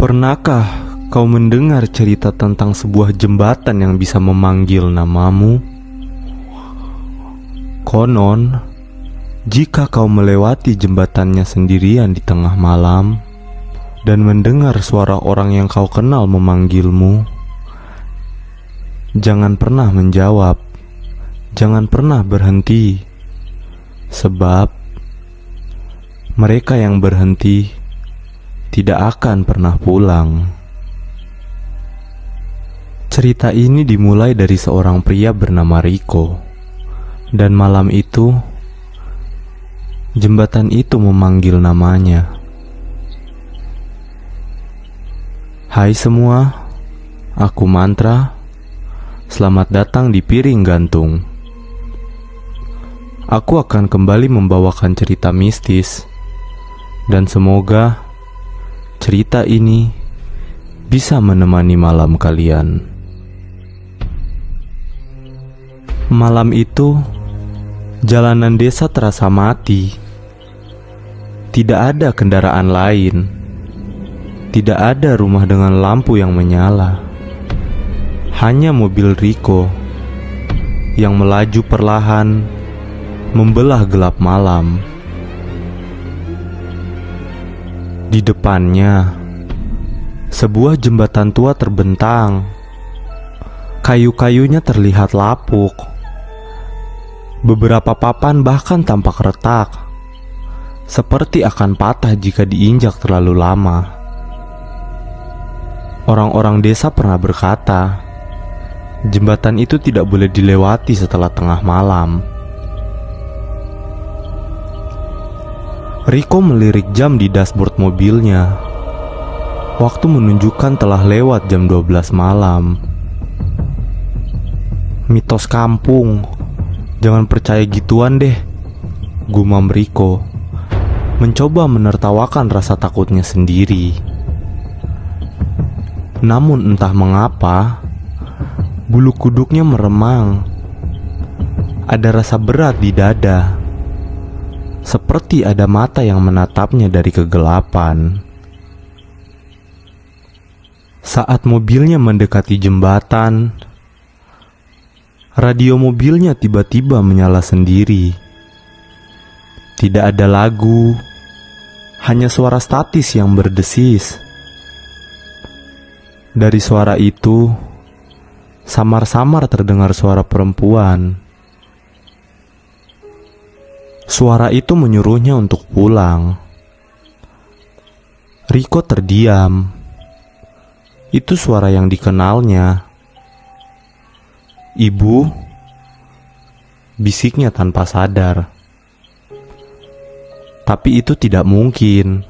Pernahkah kau mendengar cerita tentang sebuah jembatan yang bisa memanggil namamu? Konon, jika kau melewati jembatannya sendirian di tengah malam dan mendengar suara orang yang kau kenal memanggilmu, jangan pernah menjawab, jangan pernah berhenti, sebab mereka yang berhenti tidak akan pernah pulang. Cerita ini dimulai dari seorang pria bernama Rico, dan malam itu jembatan itu memanggil namanya. Hai semua, aku Mantra. Selamat datang di Piring Gantung. Aku akan kembali membawakan cerita mistis, dan semoga cerita ini bisa menemani malam kalian. Malam itu, jalanan desa terasa mati. Tidak ada kendaraan lain. Tidak ada rumah dengan lampu yang menyala. Hanya mobil Rico yang melaju perlahan membelah gelap malam. Di depannya, sebuah jembatan tua terbentang. Kayu-kayunya terlihat lapuk. Beberapa papan bahkan tampak retak, seperti akan patah jika diinjak terlalu lama. Orang-orang desa pernah berkata, jembatan itu tidak boleh dilewati setelah tengah malam. Rico melirik jam di dashboard mobilnya. Waktu menunjukkan telah lewat jam 12 malam. Mitos kampung, jangan percaya gituan deh, gumam Rico, mencoba menertawakan rasa takutnya sendiri. Namun entah mengapa, bulu kuduknya meremang. Ada rasa berat di dada, seperti ada mata yang menatapnya dari kegelapan. Saat mobilnya mendekati jembatan, radio mobilnya tiba-tiba menyala sendiri. Tidak ada lagu, hanya suara statis yang berdesis. Dari suara itu, samar-samar terdengar suara perempuan. Suara itu menyuruhnya untuk pulang. Rico terdiam. Itu suara yang dikenalnya. Ibu, bisiknya tanpa sadar. Tapi itu tidak mungkin.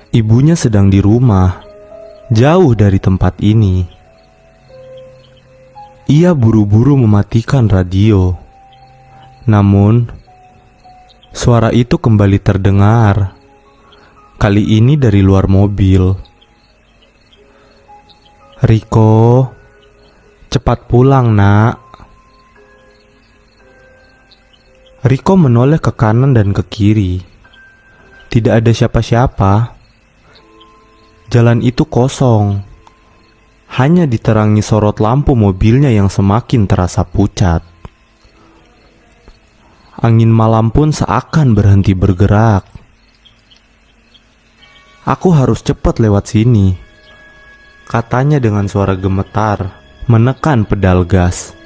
Ibunya sedang di rumah, jauh dari tempat ini. Ia buru-buru mematikan radio. Namun suara itu kembali terdengar, kali ini dari luar mobil. Rico, cepat pulang nak. Rico menoleh ke kanan dan ke kiri. Tidak ada siapa-siapa. Jalan itu kosong. Hanya diterangi sorot lampu mobilnya yang semakin terasa pucat. Angin malam pun seakan berhenti bergerak. Aku harus cepat lewat sini, katanya dengan suara gemetar, menekan pedal gas.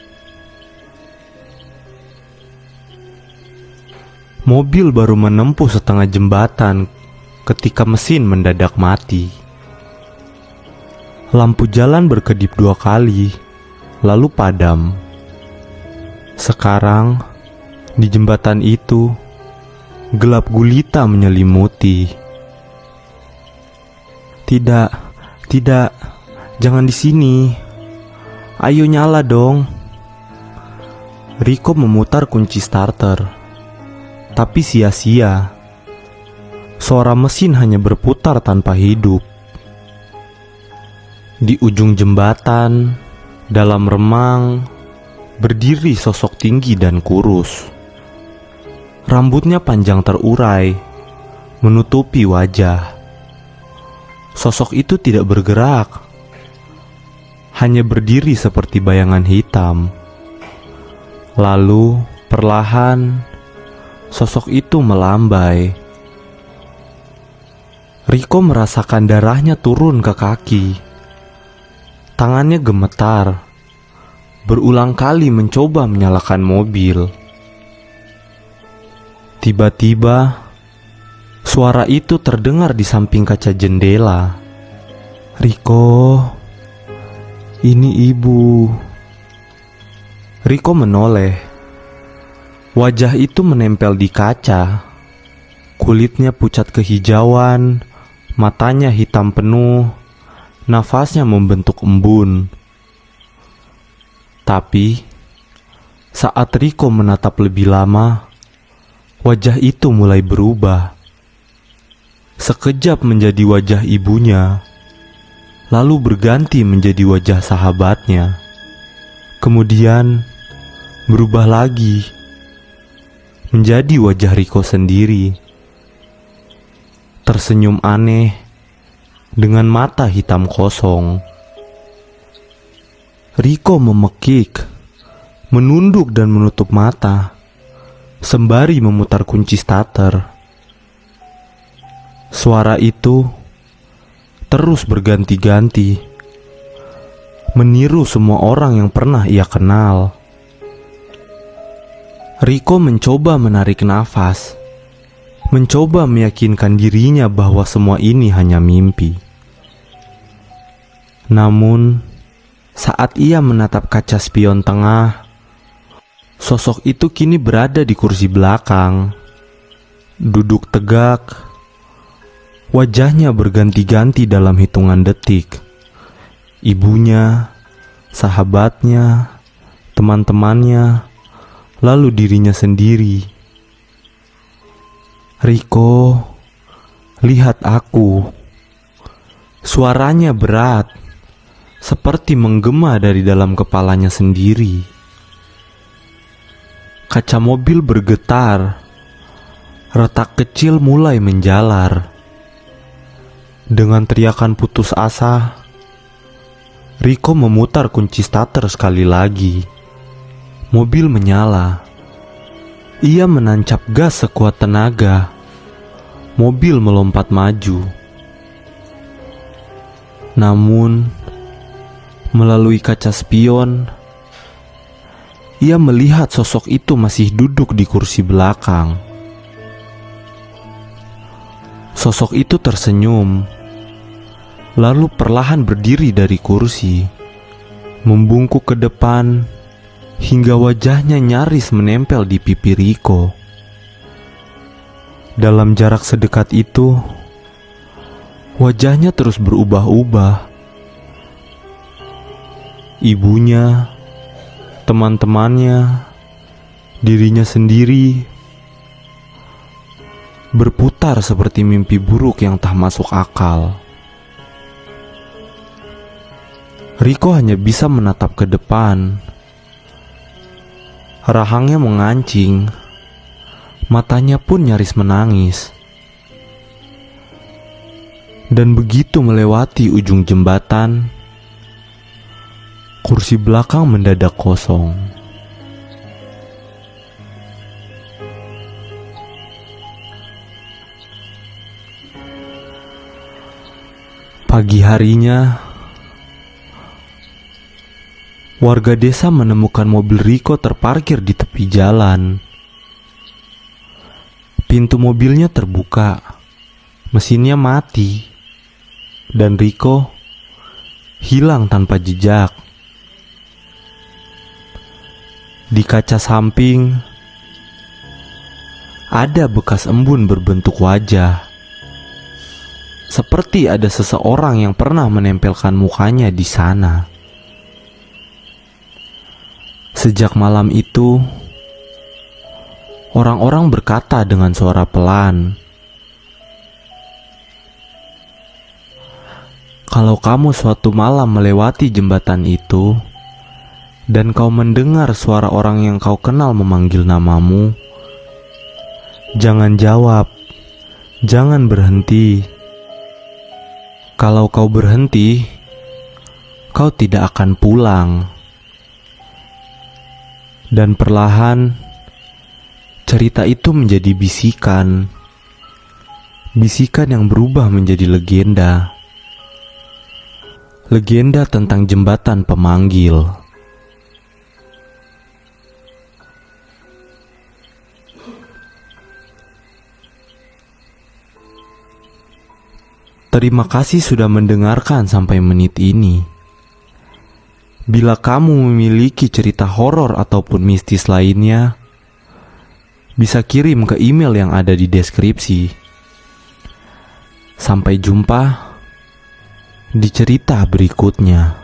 Mobil baru menempuh setengah jembatan ketika mesin mendadak mati. Lampu jalan berkedip 2 kali, lalu padam. Sekarang, di jembatan itu, gelap gulita menyelimuti. Tidak, jangan di sini. Ayo nyala dong. Rico memutar kunci starter, tapi sia-sia. Suara mesin hanya berputar tanpa hidup. Di ujung jembatan, dalam remang, berdiri sosok tinggi dan kurus. Rambutnya panjang terurai, menutupi wajah. Sosok itu tidak bergerak, hanya berdiri seperti bayangan hitam. Lalu perlahan sosok itu melambai. Riko merasakan darahnya turun ke kaki. Tangannya gemetar, berulang kali mencoba menyalakan mobil. Tiba-tiba suara itu terdengar di samping kaca jendela. "Riko, ini ibu." Riko menoleh. Wajah itu menempel di kaca. Kulitnya pucat kehijauan, matanya hitam penuh, nafasnya membentuk embun. Tapi saat Riko menatap lebih lama, wajah itu mulai berubah. Sekejap menjadi wajah ibunya, lalu berganti menjadi wajah sahabatnya. Kemudian berubah lagi menjadi wajah Riko sendiri. Tersenyum aneh dengan mata hitam kosong. Riko memekik, menunduk dan menutup mata, sembari memutar kunci starter. Suara itu terus berganti-ganti, meniru semua orang yang pernah ia kenal. Riko mencoba menarik nafas, mencoba meyakinkan dirinya bahwa semua ini hanya mimpi. Namun, saat ia menatap kaca spion tengah, sosok itu kini berada di kursi belakang, duduk tegak. Wajahnya berganti-ganti dalam hitungan detik. Ibunya, sahabatnya, teman-temannya, lalu dirinya sendiri. "Riko, lihat aku." Suaranya berat, seperti menggema dari dalam kepalanya sendiri. Kaca mobil bergetar, retak kecil mulai menjalar. Dengan teriakan putus asa, Riko memutar kunci starter sekali lagi. Mobil menyala. Ia menancap gas sekuat tenaga. Mobil melompat maju. Namun, melalui kaca spion, ia melihat sosok itu masih duduk di kursi belakang. Sosok itu tersenyum, lalu perlahan berdiri dari kursi, membungkuk ke depan, hingga wajahnya nyaris menempel di pipi Riko. Dalam jarak sedekat itu, wajahnya terus berubah-ubah. Ibunya, teman-temannya, dirinya sendiri berputar seperti mimpi buruk yang tak masuk akal. Riko hanya bisa menatap ke depan. Rahangnya mengancing, matanya pun nyaris menangis. Dan begitu melewati ujung jembatan, kursi belakang mendadak kosong. Pagi harinya, warga desa menemukan mobil Riko terparkir di tepi jalan. Pintu mobilnya terbuka, mesinnya mati, dan Riko hilang tanpa jejak. Di kaca samping, ada bekas embun berbentuk wajah. Seperti ada seseorang yang pernah menempelkan mukanya di sana. Sejak malam itu, orang-orang berkata dengan suara pelan, "Kalau kamu suatu malam melewati jembatan itu, dan kau mendengar suara orang yang kau kenal memanggil namamu, jangan jawab, jangan berhenti. Kalau kau berhenti, kau tidak akan pulang. Dan perlahan, cerita itu menjadi bisikan. Bisikan yang berubah menjadi legenda. Legenda tentang jembatan pemanggil. Terima kasih sudah mendengarkan sampai menit ini. Bila kamu memiliki cerita horor ataupun mistis lainnya, bisa kirim ke email yang ada di deskripsi. Sampai jumpa di cerita berikutnya.